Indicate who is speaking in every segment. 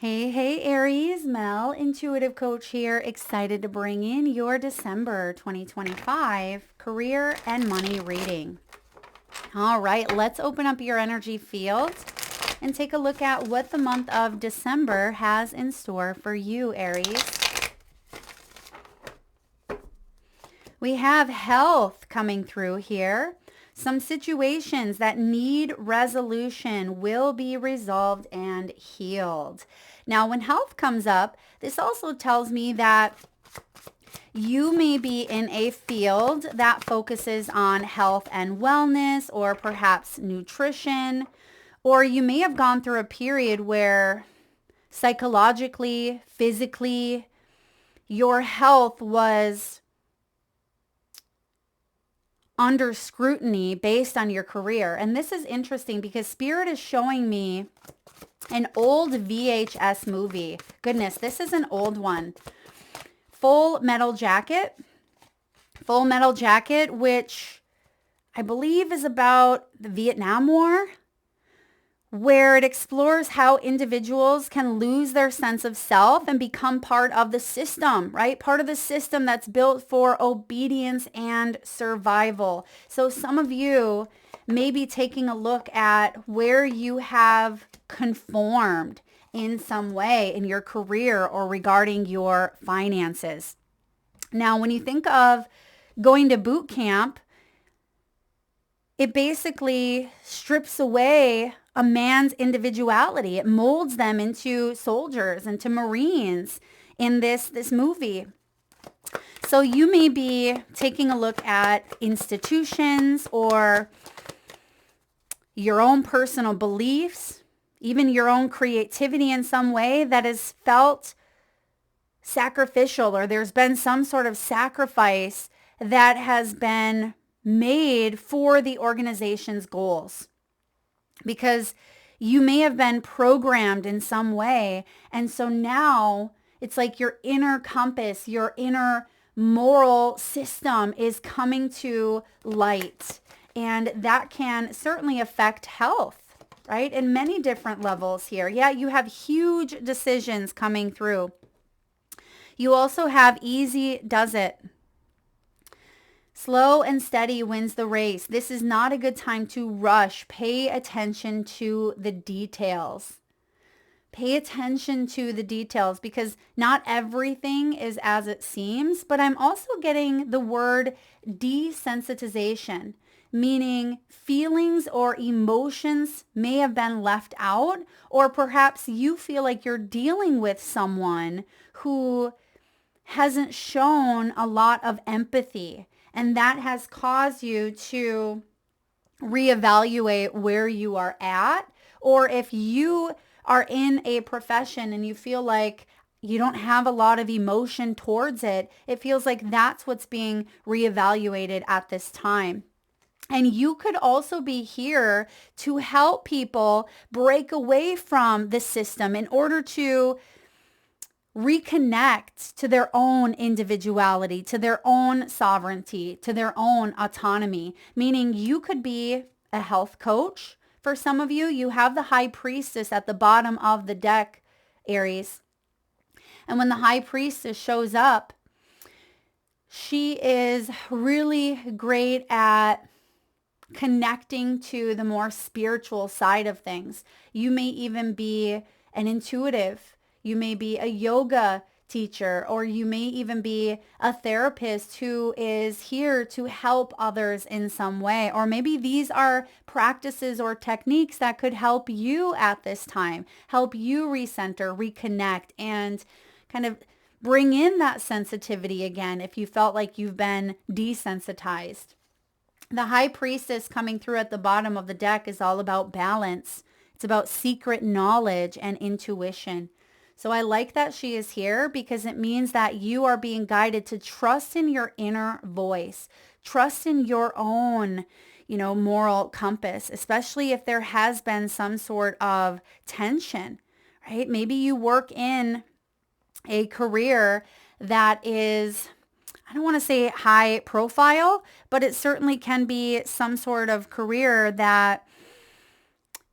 Speaker 1: Hey, Aries, Mel, intuitive coach here, excited to bring in your December 2025 career and money reading. All right, let's open up your energy field and take a look at what the month of December has in store for you, Aries. We have health coming through here. Some situations that need resolution will be resolved and healed. Now, when health comes up, this also tells me that you may be in a field that focuses on health and wellness, or perhaps nutrition, or you may have gone through a period where psychologically, physically, your health was under scrutiny based on your career. And this is interesting because Spirit is showing me an old VHS movie. Goodness, this is an old one. Full Metal Jacket. Full Metal Jacket, which I believe is about the Vietnam War, where it explores how individuals can lose their sense of self and become part of the system, right? Part of the system that's built for obedience and survival. So some of you may be taking a look at where you have conformed in some way in your career or regarding your finances. Now, when you think of going to boot camp, it basically strips away a man's individuality. It molds them into soldiers, into Marines in this movie. So you may be taking a look at institutions or your own personal beliefs, even your own creativity in some way that has felt sacrificial, or there's been some sort of sacrifice that has been made for the organization's goals, because you may have been programmed in some way. And so now it's like your inner compass, your inner moral system is coming to light. And that can certainly affect health, right? In many different levels here. Yeah, you have huge decisions coming through. You also have easy does it. Slow and steady wins the race. This is not a good time to rush. Pay attention to the details. Pay attention to the details, because not everything is as it seems, but I'm also getting the word desensitization, meaning feelings or emotions may have been left out, or perhaps you feel like you're dealing with someone who hasn't shown a lot of empathy. And that has caused you to reevaluate where you are at. Or if you are in a profession and you feel like you don't have a lot of emotion towards it, it feels like that's what's being reevaluated at this time. And you could also be here to help people break away from the system in order to reconnect to their own individuality, to their own sovereignty, to their own autonomy. Meaning you could be a health coach. For some of you, you have the High Priestess at the bottom of the deck, Aries. And when the High Priestess shows up, she is really great at connecting to the more spiritual side of things. You may even be an intuitive. You may be a yoga teacher, or you may even be a therapist who is here to help others in some way. Or maybe these are practices or techniques that could help you at this time, help you recenter, reconnect, and kind of bring in that sensitivity again if you felt like you've been desensitized. The High Priestess coming through at the bottom of the deck is all about balance. It's about secret knowledge and intuition. So I like that she is here, because it means that you are being guided to trust in your inner voice, trust in your own, moral compass, especially if there has been some sort of tension, right? Maybe you work in a career that is, I don't want to say high profile, but it certainly can be some sort of career that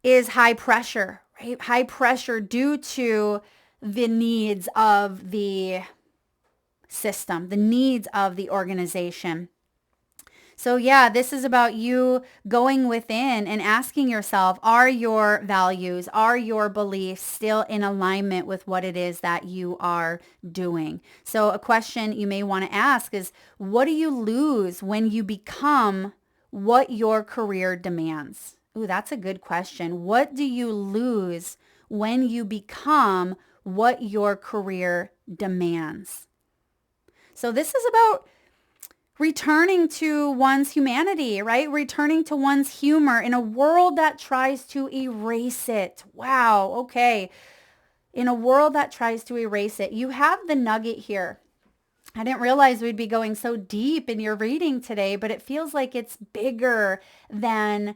Speaker 1: is high pressure, right? High pressure due to the needs of the system, the needs of the organization. So yeah, this is about you going within and asking yourself, are your values, are your beliefs still in alignment with what it is that you are doing? So a question you may want to ask is, what do you lose when you become what your career demands? Ooh, that's a good question. What do you lose when you become what your career demands? So this is about returning to one's humanity, right? Returning to one's humor in a world that tries to erase it. Wow. Okay. In a world that tries to erase it, you have the nugget here. I didn't realize we'd be going so deep in your reading today, but it feels like it's bigger than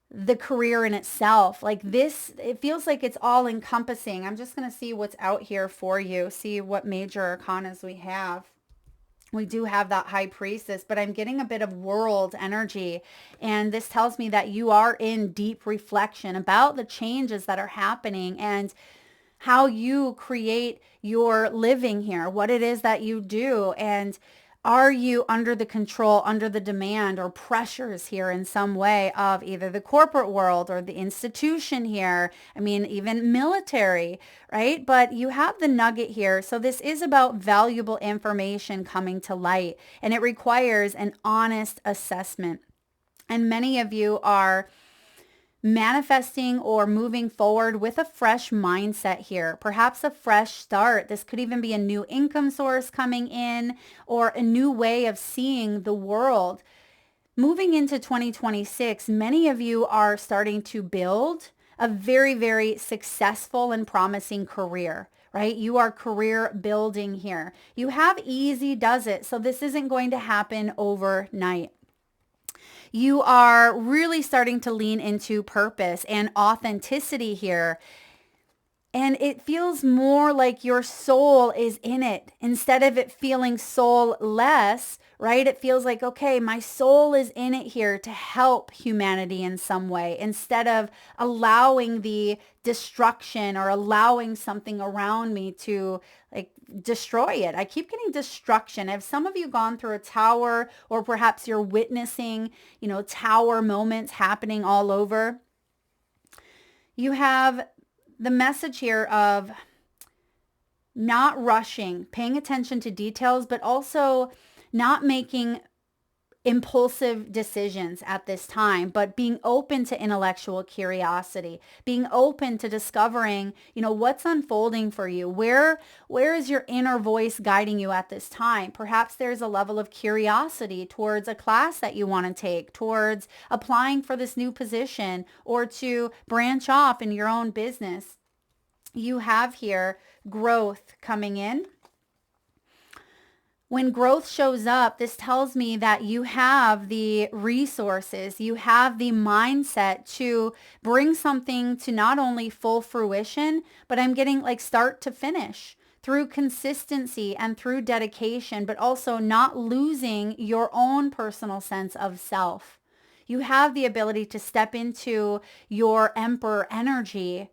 Speaker 1: the career in itself. Like this, it feels like it's all encompassing. I'm just going to see what's out here for you, see what major arcanas we have. We do have that high priestess, but I'm getting a bit of world energy. And this tells me that you are in deep reflection about the changes that are happening and how you create your living here, what it is that you do. And are you under the control, under the demand or pressures here in some way of either the corporate world or the institution here? I mean, even military, right? But you have the nugget here. So this is about valuable information coming to light, and it requires an honest assessment. And many of you are manifesting or moving forward with a fresh mindset here, perhaps a fresh start. This could even be a new income source coming in or a new way of seeing the world. Moving into 2026, many of you are starting to build a very, very successful and promising career, right? You are career building here. You have easy does it. So this isn't going to happen overnight. You are really starting to lean into purpose and authenticity here. And it feels more like your soul is in it instead of it feeling soulless, right? It feels like, okay, my soul is in it here to help humanity in some way instead of allowing the destruction or allowing something around me to like destroy it. I keep getting destruction. Have some of you gone through a tower, or perhaps you're witnessing, tower moments happening all over? You have the message here of not rushing, paying attention to details, but also not making impulsive decisions at this time, but being open to intellectual curiosity, being open to discovering, what's unfolding for you. Where is your inner voice guiding you at this time? Perhaps there's a level of curiosity towards a class that you want to take, towards applying for this new position, or to branch off in your own business. You have here growth coming in. When growth shows up, this tells me that you have the resources, you have the mindset to bring something to not only full fruition, but I'm getting like start to finish through consistency and through dedication, but also not losing your own personal sense of self. You have the ability to step into your emperor energy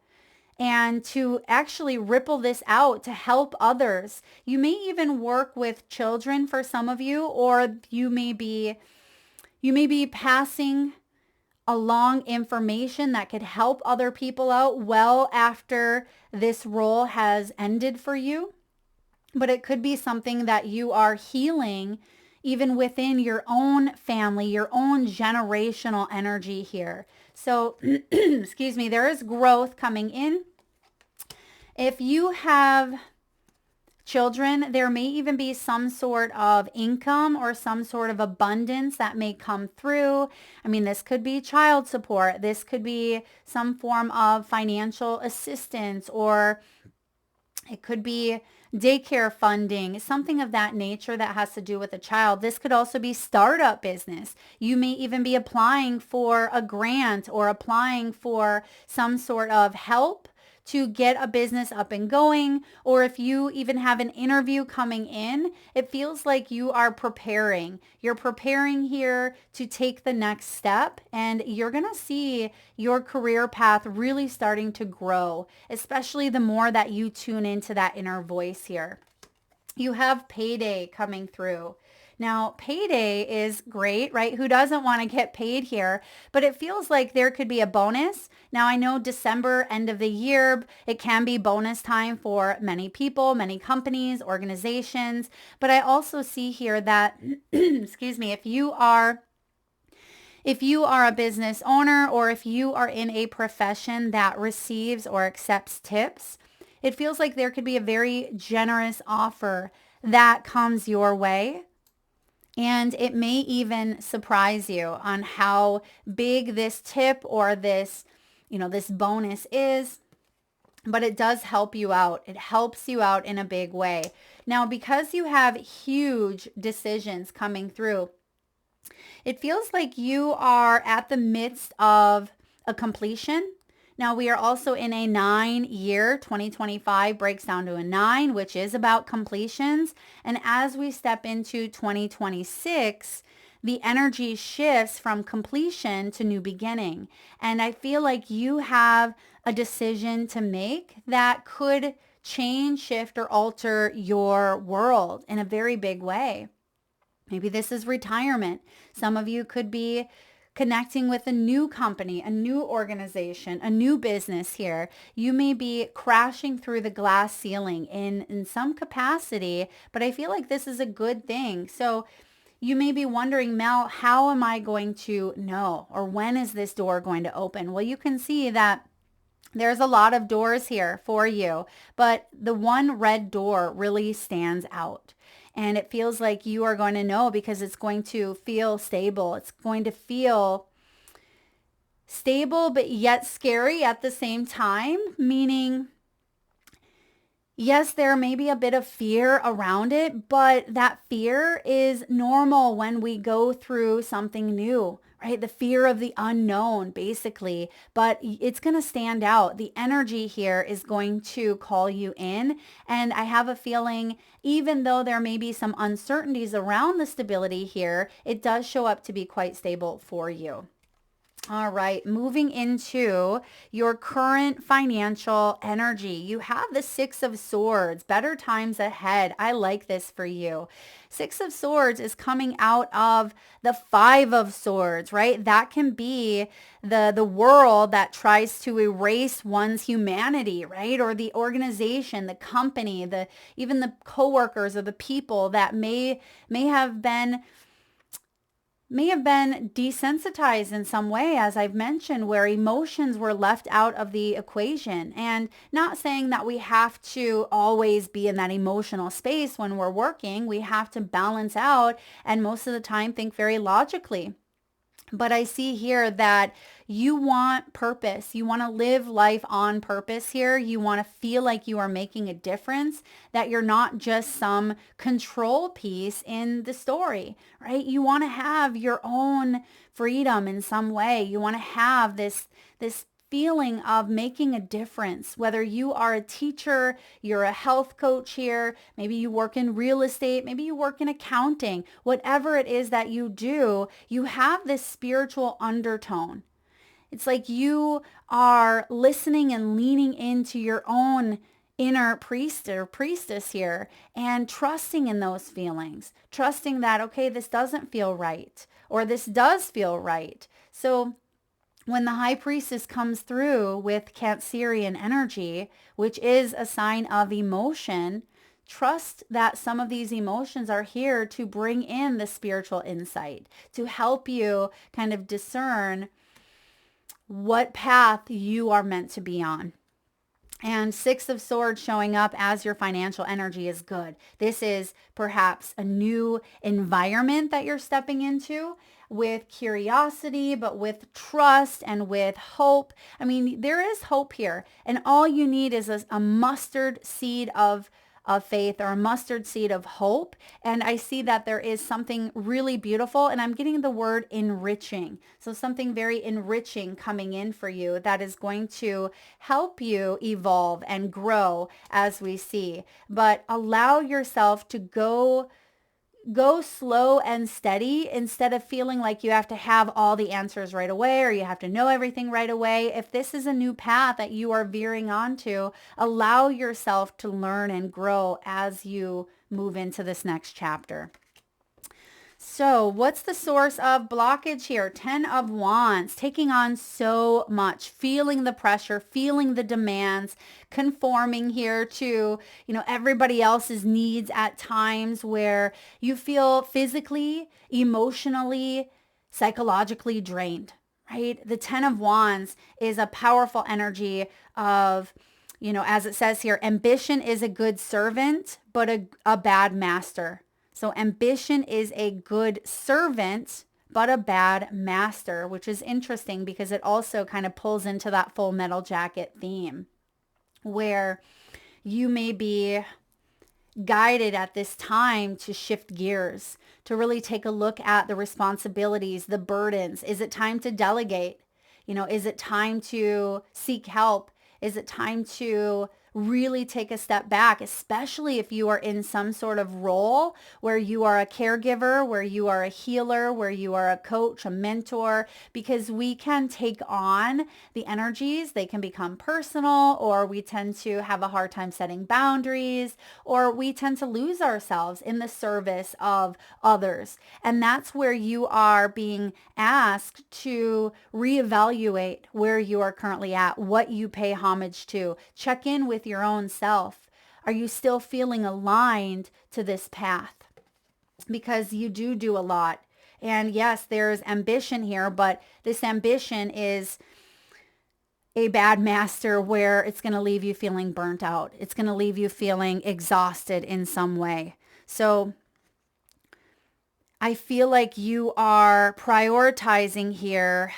Speaker 1: and to actually ripple this out to help others. You may even work with children for some of you, or you may be passing along information that could help other people out well after this role has ended for you. But it could be something that you are healing even within your own family, your own generational energy here. So, excuse me, there is growth coming in. If you have children, there may even be some sort of income or some sort of abundance that may come through. I mean, this could be child support. This could be some form of financial assistance, or it could be daycare funding, something of that nature that has to do with a child. This could also be startup business. You may even be applying for a grant or applying for some sort of help to get a business up and going, or if you even have an interview coming in, it feels like you are preparing. You're preparing here to take the next step, and you're going to see your career path really starting to grow, especially the more that you tune into that inner voice here. You have payday coming through. Now, payday is great, right? Who doesn't want to get paid here? But it feels like there could be a bonus. Now, I know December, end of the year, it can be bonus time for many people, many companies, organizations. But I also see here that, excuse me, if you are a business owner, or if you are in a profession that receives or accepts tips, it feels like there could be a very generous offer that comes your way. And it may even surprise you on how big this tip or this bonus is, but it does help you out. It helps you out in a big way. Now, because you have huge decisions coming through, it feels like you are at the midst of a completion. Now, we are also in a 9-year, 2025 breaks down to a 9, which is about completions. And as we step into 2026, the energy shifts from completion to new beginning. And I feel like you have a decision to make that could change, shift, or alter your world in a very big way. Maybe this is retirement. Some of you could be connecting with a new company, a new organization, a new business here. You may be crashing through the glass ceiling in some capacity, but I feel like this is a good thing. So you may be wondering, Mel, how am I going to know? Or when is this door going to open? Well, you can see that there's a lot of doors here for you, but the one red door really stands out. And it feels like you are going to know because it's going to feel stable. It's going to feel stable, but yet scary at the same time, meaning, yes, there may be a bit of fear around it, but that fear is normal when we go through something new, right? The fear of the unknown, basically, but it's going to stand out. The energy here is going to call you in. And I have a feeling, even though there may be some uncertainties around the stability here, it does show up to be quite stable for you. All right, moving into your current financial energy. You have the 6 of Swords, better times ahead. I like this for you. 6 of Swords is coming out of the 5 of Swords, right? That can be the world that tries to erase one's humanity, right? Or the organization, the company, even the coworkers or the people that may have been desensitized in some way, as I've mentioned, where emotions were left out of the equation. And not saying that we have to always be in that emotional space when we're working. We have to balance out and most of the time think very logically. But I see here that you want purpose. You want to live life on purpose here. You want to feel like you are making a difference, that you're not just some control piece in the story, right? You want to have your own freedom in some way. You want to have this feeling of making a difference, whether you are a teacher, you're a health coach here, maybe you work in real estate, maybe you work in accounting, whatever it is that you do, you have this spiritual undertone. It's like you are listening and leaning into your own inner priest or priestess here and trusting in those feelings, trusting that, okay, this doesn't feel right, or this does feel right. So when the high priestess comes through with Cancerian energy, which is a sign of emotion, trust that some of these emotions are here to bring in the spiritual insight, to help you kind of discern what path you are meant to be on. And 6 of Swords showing up as your financial energy is good. This is perhaps a new environment that you're stepping into with curiosity, but with trust and with hope. I mean, there is hope here. And all you need is a mustard seed of of faith or a mustard seed of hope. And I see that there is something really beautiful, and I'm getting the word enriching. So something very enriching coming in for you that is going to help you evolve and grow as we see. But allow yourself to go slow and steady instead of feeling like you have to have all the answers right away or you have to know everything right away. If this is a new path that you are veering onto, allow yourself to learn and grow as you move into this next chapter. So what's the source of blockage here? 10 of Wands, taking on so much, feeling the pressure, feeling the demands, conforming here to, everybody else's needs at times where you feel physically, emotionally, psychologically drained, right? The 10 of Wands is a powerful energy of, as it says here, ambition is a good servant, but a bad master. So ambition is a good servant, but a bad master, which is interesting because it also kind of pulls into that Full Metal Jacket theme where you may be guided at this time to shift gears, to really take a look at the responsibilities, the burdens. Is it time to delegate? Is it time to seek help? Is it time to really take a step back, especially if you are in some sort of role where you are a caregiver, where you are a healer, where you are a coach, a mentor, because we can take on the energies. They can become personal, or we tend to have a hard time setting boundaries, or we tend to lose ourselves in the service of others. And that's where you are being asked to reevaluate where you are currently at, what you pay homage to. Check in with your own self. Are you still feeling aligned to this path? Because you do a lot. And yes, there's ambition here, but this ambition is a bad master where it's going to leave you feeling burnt out. It's going to leave you feeling exhausted in some way. So I feel like you are prioritizing here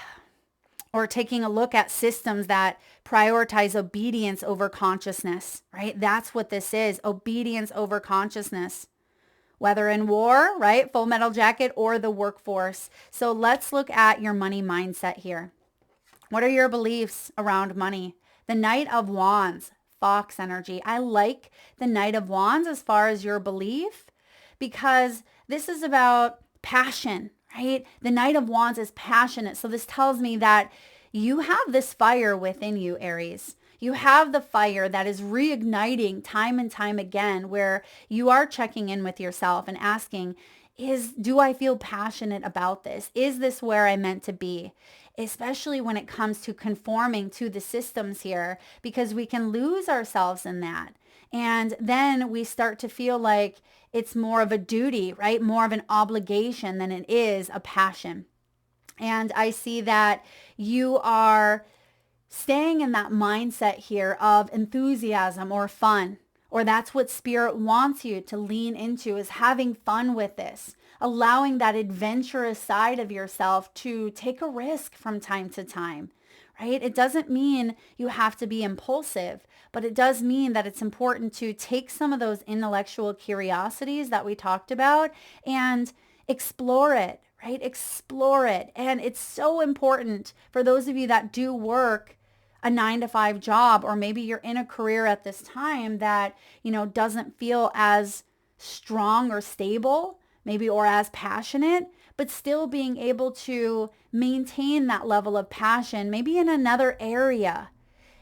Speaker 1: or taking a look at systems that prioritize obedience over consciousness, right? That's what this is, obedience over consciousness, whether in war, right? Full Metal Jacket, or the workforce. So let's look at your money mindset here. What are your beliefs around money? The Knight of Wands, Fox energy. I like the Knight of Wands as far as your belief because this is about passion, right? The Knight of Wands is passionate. So this tells me that you have this fire within you, Aries. You have the fire that is reigniting time and time again, where you are checking in with yourself and asking, do I feel passionate about this? Is this where I'm meant to be? Especially when it comes to conforming to the systems here, because we can lose ourselves in that. And then we start to feel like it's more of a duty, right? More of an obligation than it is a passion. And I see that you are staying in that mindset here of enthusiasm or fun, or that's what Spirit wants you to lean into, is having fun with this, allowing that adventurous side of yourself to take a risk from time to time, right? It doesn't mean you have to be impulsive, but it does mean that it's important to take some of those intellectual curiosities that we talked about and explore it, right? Explore it. And it's so important for those of you that do work a 9-to-5 job, or maybe you're in a career at this time that, doesn't feel as strong or stable, maybe, or as passionate, but still being able to maintain that level of passion, maybe in another area,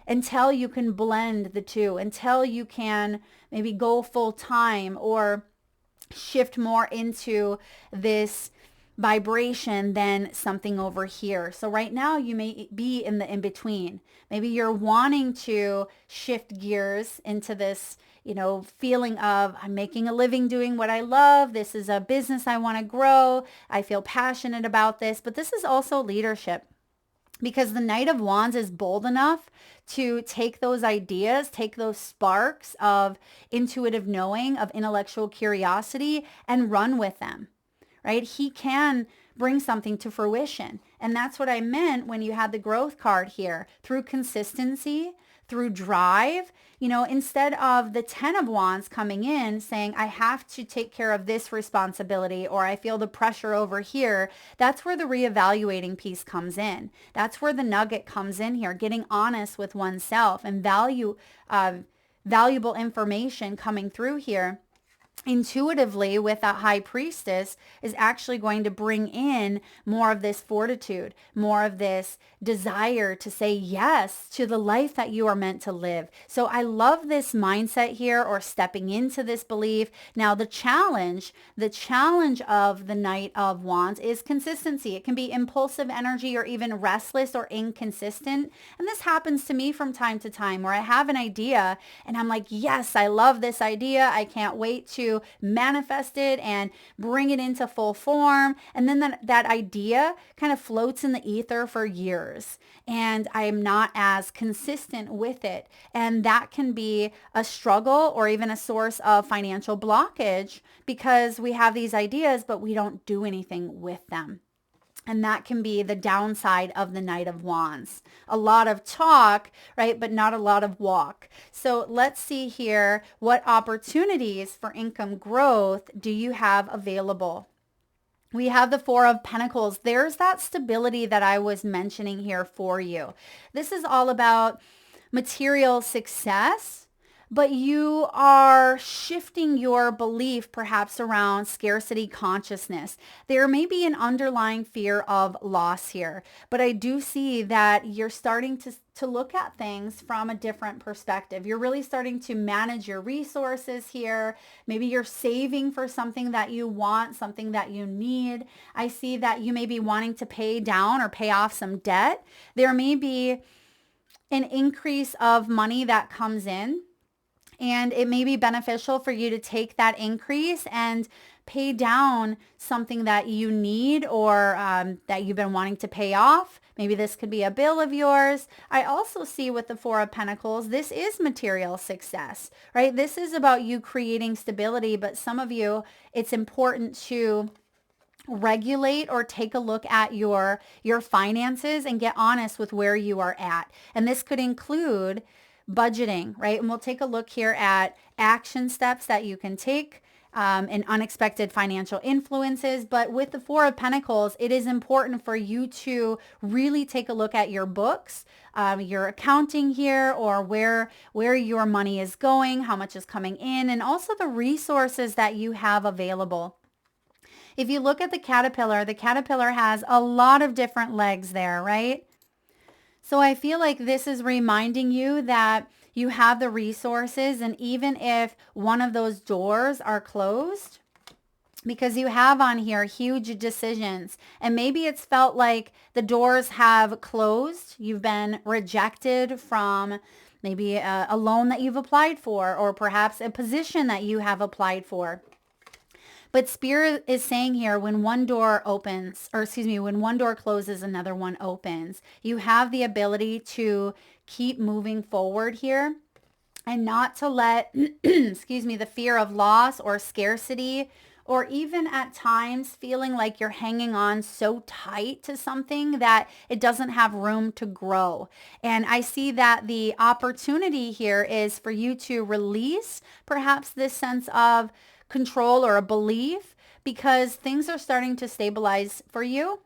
Speaker 1: until you can blend the two, until you can maybe go full time or shift more into this vibration than something over here. So right now you may be in the in-between. Maybe you're wanting to shift gears into this, feeling of, I'm making a living doing what I love. This is a business I want to grow. I feel passionate about this, but this is also leadership, because the Knight of Wands is bold enough to take those ideas, take those sparks of intuitive knowing, of intellectual curiosity, and run with them, right? He can bring something to fruition. And that's what I meant when you had the growth card here. Through consistency, through drive, you know, instead of the 10 of Wands coming in saying, I have to take care of this responsibility, or I feel the pressure over here. That's where the reevaluating piece comes in. That's where the nugget comes in here, getting honest with oneself and valuable information coming through here intuitively with a high priestess is actually going to bring in more of this fortitude, more of this desire to say yes to the life that you are meant to live. So I love this mindset here, or stepping into this belief. Now the challenge of the Knight of Wands is consistency. It can be impulsive energy or even restless or inconsistent. And this happens to me from time to time, where I have an idea and I'm like, yes, I love this idea. I can't wait to manifest it and bring it into full form. And then that idea kind of floats in the ether for years, and I am not as consistent with it. And that can be a struggle or even a source of financial blockage, because we have these ideas, but we don't do anything with them. And that can be the downside of the Knight of Wands. A lot of talk, right? But not a lot of walk. So let's see here. What opportunities for income growth do you have available? We have the Four of Pentacles. There's that stability that I was mentioning here for you. This is all about material success, but you are shifting your belief perhaps around scarcity consciousness. There may be an underlying fear of loss here, but I do see that you're starting to look at things from a different perspective. You're really starting to manage your resources here. Maybe you're saving for something that you want, something that you need. I see that you may be wanting to pay down or pay off some debt. There may be an increase of money that comes in, and it may be beneficial for you to take that increase and pay down something that you need, or that you've been wanting to pay off. Maybe this could be a bill of yours. I also see with the Four of Pentacles, this is material success, right? This is about you creating stability, but some of you, it's important to regulate or take a look at your finances and get honest with where you are at. And this could include budgeting, right? And we'll take a look here at action steps that you can take and unexpected financial influences. But with the Four of Pentacles, it is important for you to really take a look at your books, your accounting here, or where your money is going, how much is coming in, and also the resources that you have available. If you look at the caterpillar has a lot of different legs there, right? So I feel like this is reminding you that you have the resources, and even if one of those doors are closed, because you have on here huge decisions, and maybe it's felt like the doors have closed. You've been rejected from maybe a loan that you've applied for, or perhaps a position that you have applied for. But Spirit is saying here, when one door opens, or excuse me, when one door closes, another one opens. You have the ability to keep moving forward here, and not to let, excuse me, the fear of loss or scarcity, or even at times feeling like you're hanging on so tight to something that it doesn't have room to grow. And I see that the opportunity here is for you to release perhaps this sense of control or a belief, because things are starting to stabilize for you.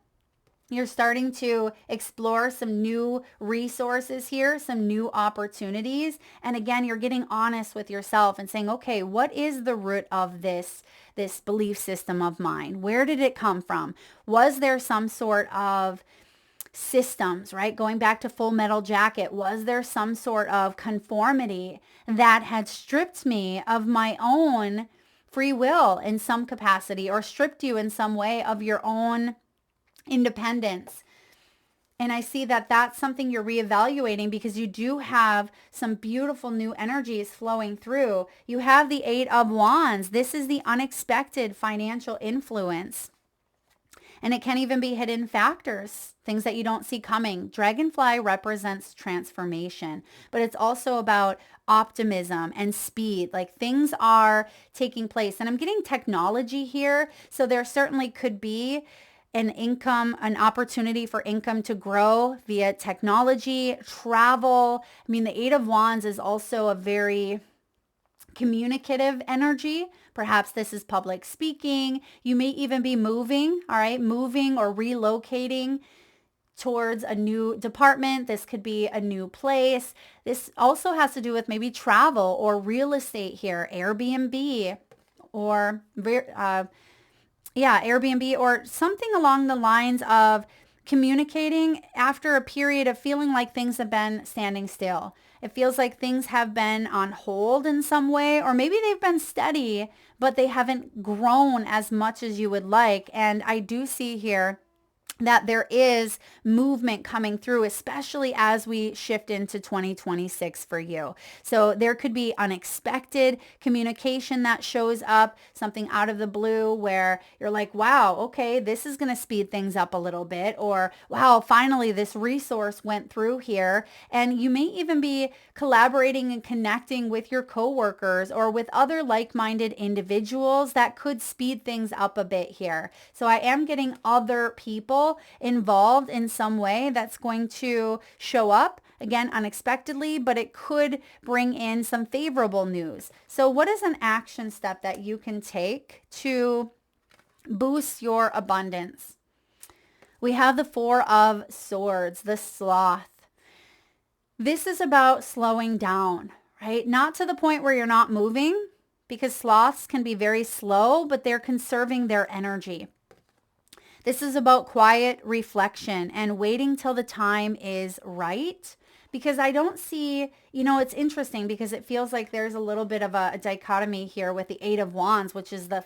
Speaker 1: You're starting to explore some new resources here, some new opportunities. And again, you're getting honest with yourself and saying, okay, what is the root of this belief system of mine? Where did it come from? Was there some sort of systems, right? Going back to Full Metal Jacket, was there some sort of conformity that had stripped me of my own free will in some capacity, or stripped you in some way of your own independence? And I see that that's something you're reevaluating, because you do have some beautiful new energies flowing through. You have the Eight of Wands. This is the unexpected financial influence. And it can even be hidden factors, things that you don't see coming. Dragonfly represents transformation, but it's also about optimism and speed. Like, things are taking place. And I'm getting technology here. So there certainly could be an income, an opportunity for income to grow via technology, travel. I mean, the Eight of Wands is also a very communicative energy. Perhaps this is public speaking. You may even be moving, all right, moving or relocating towards a new department. This could be a new place. This also has to do with maybe travel or real estate here, Airbnb or Airbnb or something along the lines of communicating after a period of feeling like things have been standing still. It feels like things have been on hold in some way, or maybe they've been steady, but they haven't grown as much as you would like. And I do see here that there is movement coming through, especially as we shift into 2026 for you. So there could be unexpected communication that shows up, something out of the blue where you're like, wow, okay, this is going to speed things up a little bit, or wow, finally this resource went through here. And you may even be collaborating and connecting with your coworkers or with other like-minded individuals that could speed things up a bit here. So I am getting other people involved in some way that's going to show up, again, unexpectedly, but it could bring in some favorable news. So what is an action step that you can take to boost your abundance? We have the Four of Swords, the Sloth. This is about slowing down, right? Not to the point where you're not moving, because sloths can be very slow, but they're conserving their energy. This is about quiet reflection and waiting till the time is right, because I don't see, it's interesting because it feels like there's a little bit of a dichotomy here with the Eight of Wands, which is the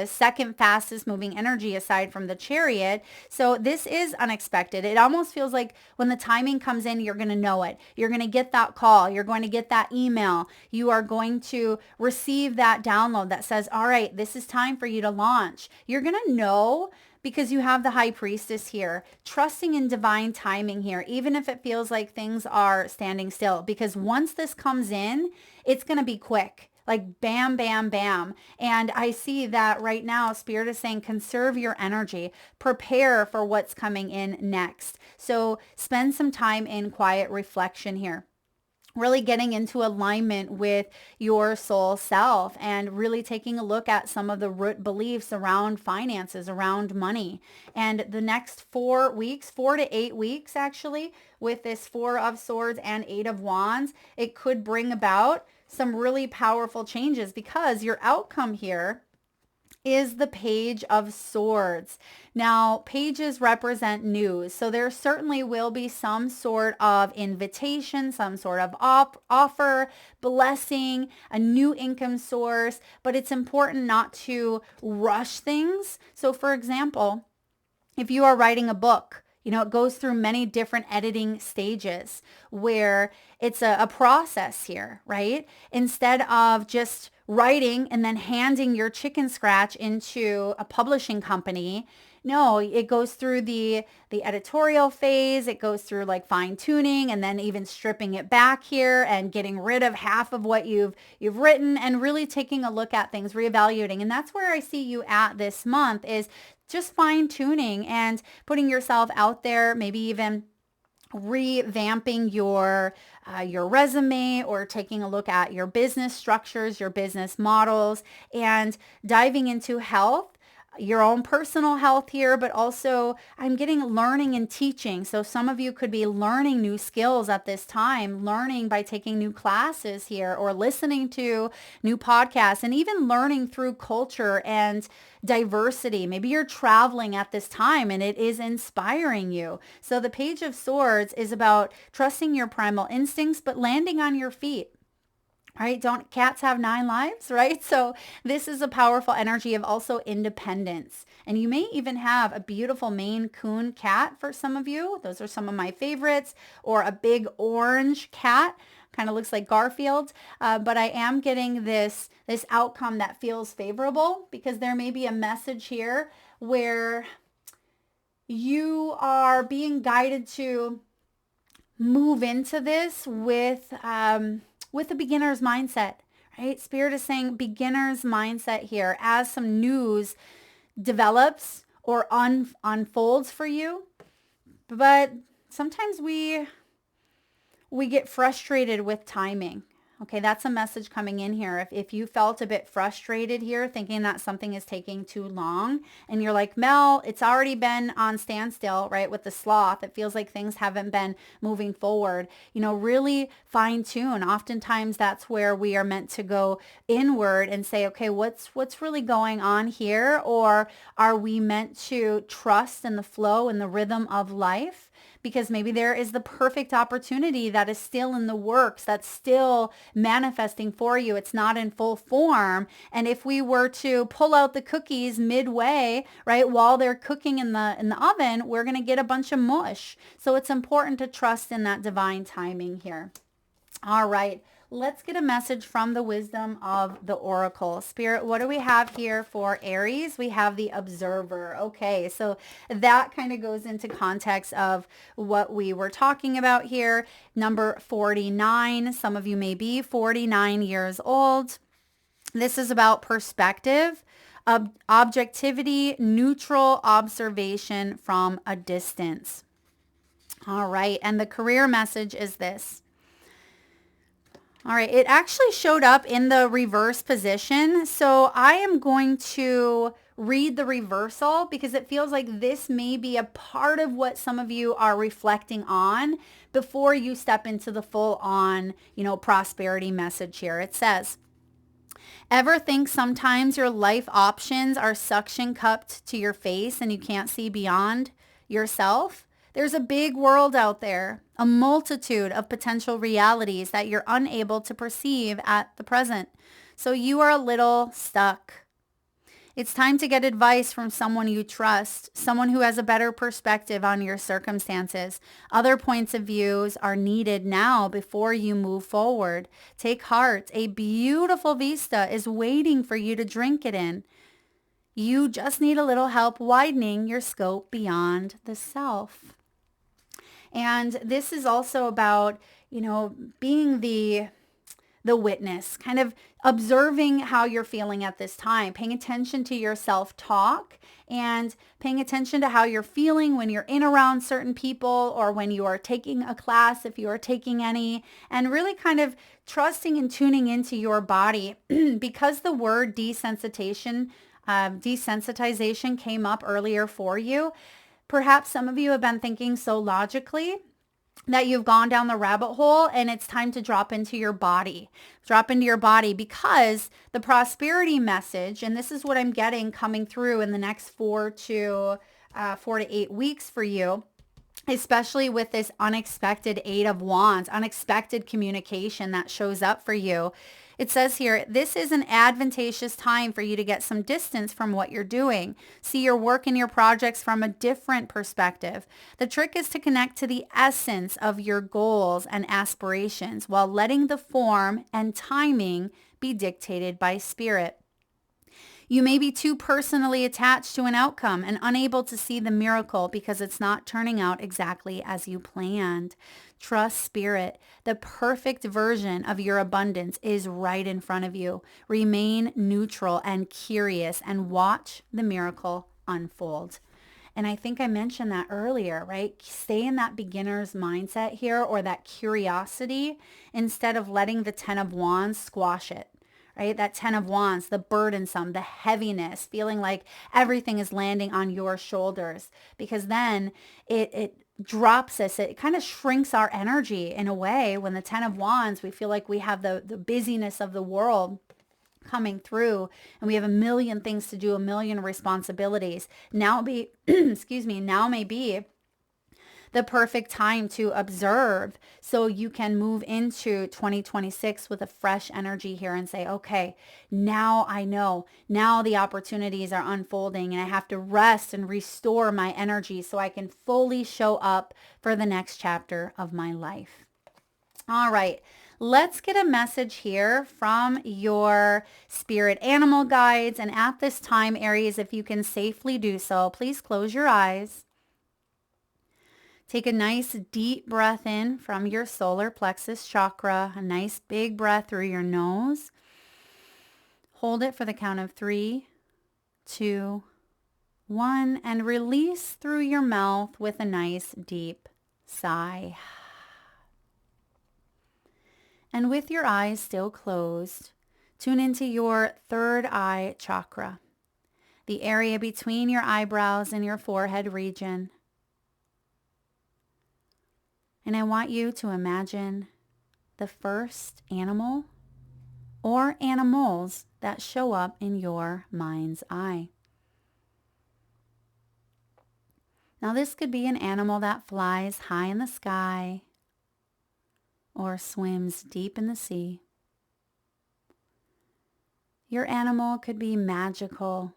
Speaker 1: second fastest moving energy aside from the Chariot. So this is unexpected. It almost feels like when the timing comes in, you're going to know it. You're going to get that call. You're going to get that email. You are going to receive that download that says, all right, this is time for you to launch. You're going to know, because you have the High Priestess here, trusting in divine timing here, even if it feels like things are standing still. Because once this comes in, it's going to be quick, like bam, bam, bam. And I see that right now, Spirit is saying, conserve your energy, prepare for what's coming in next. So spend some time in quiet reflection here. Really getting into alignment with your soul self and really taking a look at some of the root beliefs around finances, around money. And the next 4 weeks, 4 to 8 weeks actually, with this Four of Swords and Eight of Wands, it could bring about some really powerful changes, because your outcome here is the Page of Swords. Now, pages represent news, so there certainly will be some sort of invitation, some sort of offer, blessing, a new income source, but it's important not to rush things. So for example, if you are writing a book, it goes through many different editing stages where it's a process here, right? Instead of just writing and then handing your chicken scratch into a publishing company, no, it goes through the editorial phase. It goes through like fine tuning and then even stripping it back here and getting rid of half of what you've written and really taking a look at things, reevaluating. And that's where I see you at this month, is just fine tuning and putting yourself out there, maybe even revamping your resume or taking a look at your business structures, your business models, and diving into health, your own personal health here, but also I'm getting learning and teaching. So some of you could be learning new skills at this time, learning by taking new classes here or listening to new podcasts, and even learning through culture and diversity. Maybe you're traveling at this time and it is inspiring you. So the Page of Swords is about trusting your primal instincts, but landing on your feet. Right? Don't cats have 9 lives, right? So this is a powerful energy of also independence. And you may even have a beautiful Maine Coon cat for some of you. Those are some of my favorites. Or a big orange cat. Kind of looks like Garfield. But I am getting this outcome that feels favorable, because there may be a message here where you are being guided to move into this with a beginner's mindset, right? Spirit is saying beginner's mindset here as some news develops or unfolds for you. But sometimes we get frustrated with timing. Okay, that's a message coming in here. If you felt a bit frustrated here, thinking that something is taking too long, and you're like, Mel, it's already been on standstill, right? With the sloth, it feels like things haven't been moving forward. You know, really fine tune. Oftentimes that's where we are meant to go inward and say, okay, what's really going on here? Or are we meant to trust in the flow and the rhythm of life? Because maybe there is the perfect opportunity that is still in the works, that's still manifesting for you. It's not in full form. And if we were to pull out the cookies midway, right, while they're cooking in the oven, we're going to get a bunch of mush. So it's important to trust in that divine timing here. All right. Let's get a message from the wisdom of the oracle. Spirit, what do we have here for Aries? We have the observer. Okay, so that kind of goes into context of what we were talking about here. Number 49. Some of you may be 49 years old. This is about perspective, objectivity, neutral observation from a distance. All right, and the career message is this. All right, it actually showed up in the reverse position. So I am going to read the reversal because it feels like this may be a part of what some of you are reflecting on before you step into the full on, prosperity message here. It says, ever think sometimes your life options are suction cupped to your face and you can't see beyond yourself? There's a big world out there, a multitude of potential realities that you're unable to perceive at the present. So you are a little stuck. It's time to get advice from someone you trust, someone who has a better perspective on your circumstances. Other points of views are needed now before you move forward. Take heart. A beautiful vista is waiting for you to drink it in. You just need a little help widening your scope beyond the self. And this is also about, being the witness, kind of observing how you're feeling at this time, paying attention to your self-talk and paying attention to how you're feeling when you're in around certain people or when you are taking a class, if you are taking any, and really kind of trusting and tuning into your body. Because the word desensitization came up earlier for you. Perhaps some of you have been thinking so logically that you've gone down the rabbit hole and it's time to drop into your body. Drop into your body because the prosperity message, and this is what I'm getting coming through in the next 4 to 8 weeks for you, especially with this unexpected 8 of Wands, unexpected communication that shows up for you. It says here, this is an advantageous time for you to get some distance from what you're doing. See your work and your projects from a different perspective. The trick is to connect to the essence of your goals and aspirations while letting the form and timing be dictated by spirit. You may be too personally attached to an outcome and unable to see the miracle because it's not turning out exactly as you planned. Trust spirit. The perfect version of your abundance is right in front of you. Remain neutral and curious and watch the miracle unfold. And I think I mentioned that earlier, right? Stay in that beginner's mindset here, or that curiosity, instead of letting the 10 of Wands squash it. Right? That 10 of Wands, the burdensome, the heaviness, feeling like everything is landing on your shoulders, because then it drops us. It kind of shrinks our energy in a way. When the 10 of Wands, we feel like we have the busyness of the world coming through and we have a million things to do, a million responsibilities. Now may be the perfect time to observe so you can move into 2026 with a fresh energy here and say, okay, now I know, now the opportunities are unfolding and I have to rest and restore my energy so I can fully show up for the next chapter of my life. All right. Let's get a message here from your spirit animal guides. And at this time, Aries, if you can safely do so, please close your eyes. Take a nice deep breath in from your solar plexus chakra, a nice big breath through your nose. Hold it for the count of 3, 2, 1, and release through your mouth with a nice deep sigh. And with your eyes still closed, tune into your third eye chakra, the area between your eyebrows and your forehead region. And I want you to imagine the first animal or animals that show up in your mind's eye. Now, this could be an animal that flies high in the sky or swims deep in the sea. Your animal could be magical,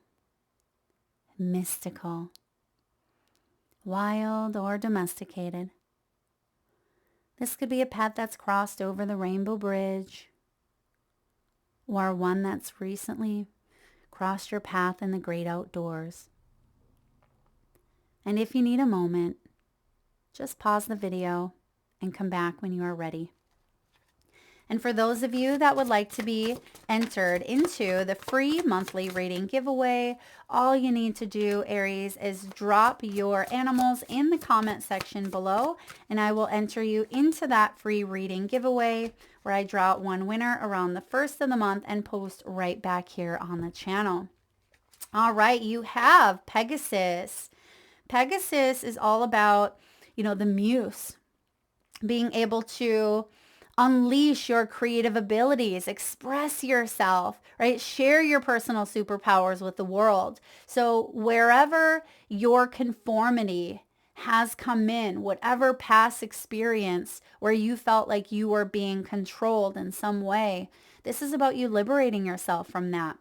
Speaker 1: mystical, wild, or domesticated. This could be a pet that's crossed over the Rainbow Bridge, or one that's recently crossed your path in the great outdoors. And if you need a moment, just pause the video and come back when you are ready. And for those of you that would like to be entered into the free monthly reading giveaway, all you need to do, Aries, is drop your animals in the comment section below, and I will enter you into that free reading giveaway where I draw one winner around the first of the month and post right back here on the channel. All right, you have Pegasus. Pegasus is all about, the muse, being able to unleash your creative abilities, express yourself, right? Share your personal superpowers with the world. So wherever your conformity has come in, whatever past experience where you felt like you were being controlled in some way, this is about you liberating yourself from that.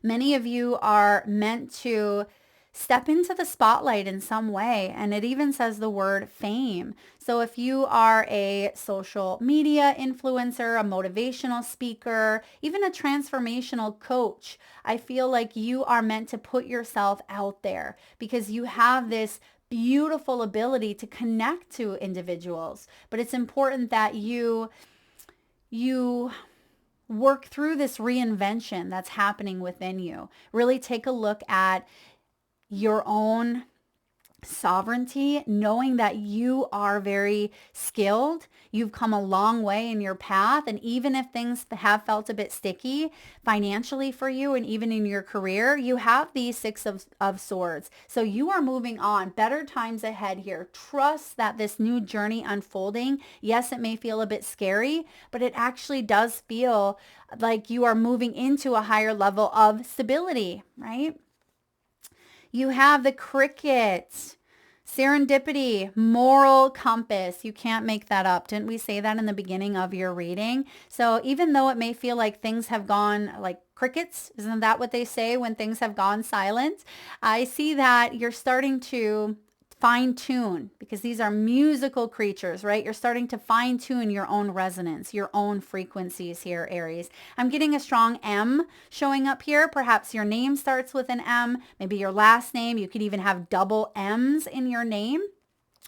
Speaker 1: Many of you are meant to step into the spotlight in some way, and it even says the word fame. So if you are a social media influencer, a motivational speaker, even a transformational coach, I feel like you are meant to put yourself out there because you have this beautiful ability to connect to individuals. But it's important that you work through this reinvention that's happening within you. Really take a look at your own sovereignty, knowing that you are very skilled. You've come a long way in your path. And even if things have felt a bit sticky financially for you and even in your career, you have these Six of Swords. So you are moving on. Better times ahead here. Trust that this new journey unfolding, yes, it may feel a bit scary, but it actually does feel like you are moving into a higher level of stability, right? You have the Cricket, serendipity, moral compass. You can't make that up. Didn't we say that in the beginning of your reading? So even though it may feel like things have gone like crickets, isn't that what they say when things have gone silent? I see that you're starting to fine tune, because these are musical creatures, right? You're starting to fine tune your own resonance, your own frequencies here, Aries. I'm getting a strong M showing up here. Perhaps your name starts with an M, maybe your last name. You could even have double M's in your name,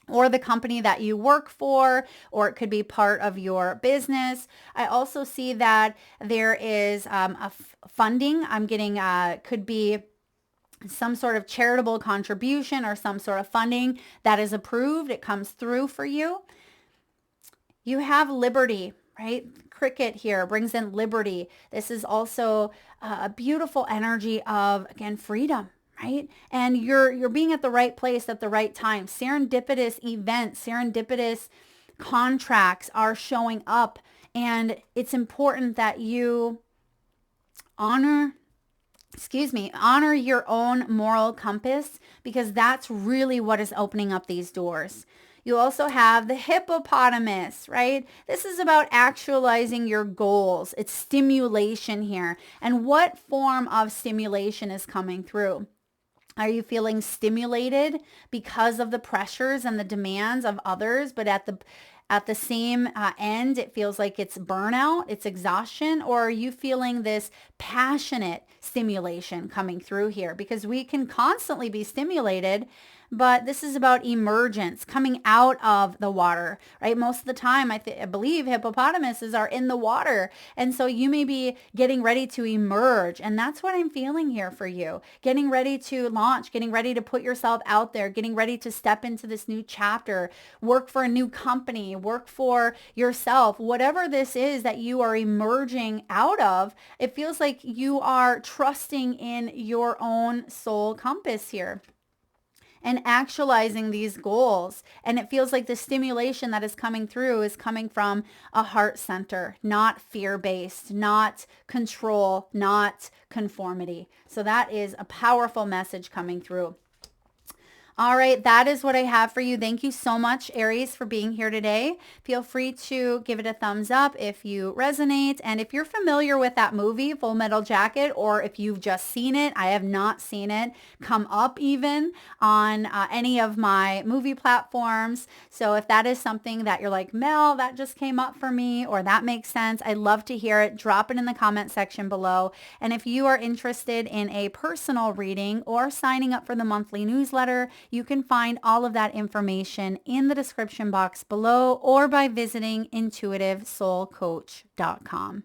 Speaker 1: or the company that you work for, or it could be part of your business. I also see that there is funding. I'm getting, could be some sort of charitable contribution or some sort of funding that is approved. It comes through for you. You have liberty, right? Cricket here brings in liberty. This is also a beautiful energy of, again, freedom, right? And you're being at the right place at the right time. Serendipitous events, serendipitous contracts are showing up. And it's important that you honor your own moral compass, because that's really what is opening up these doors. You also have the hippopotamus, right? This is about actualizing your goals. It's stimulation here. And what form of stimulation is coming through? Are you feeling stimulated because of the pressures and the demands of others, but at the same end, it feels like it's burnout, it's exhaustion? Or are you feeling this passionate stimulation coming through here? Because we can constantly be stimulated, but this is about emergence, coming out of the water, right? Most of the time, I believe hippopotamuses are in the water. And so you may be getting ready to emerge. And that's what I'm feeling here for you. Getting ready to launch, getting ready to put yourself out there, getting ready to step into this new chapter, work for a new company, work for yourself, whatever this is that you are emerging out of. It feels like you are trusting in your own soul compass here and actualizing these goals. And it feels like the stimulation that is coming through is coming from a heart center, not fear-based, not control, not conformity. So that is a powerful message coming through. All right, that is what I have for you. Thank you so much, Aries, for being here today. Feel free to give it a thumbs up if you resonate. And if you're familiar with that movie, Full Metal Jacket, or if you've just seen it, I have not seen it come up even on any of my movie platforms. So if that is something that you're like, Mel, that just came up for me, or that makes sense, I'd love to hear it. Drop it in the comment section below. And if you are interested in a personal reading or signing up for the monthly newsletter, you can find all of that information in the description box below or by visiting intuitivesoulcoach.com.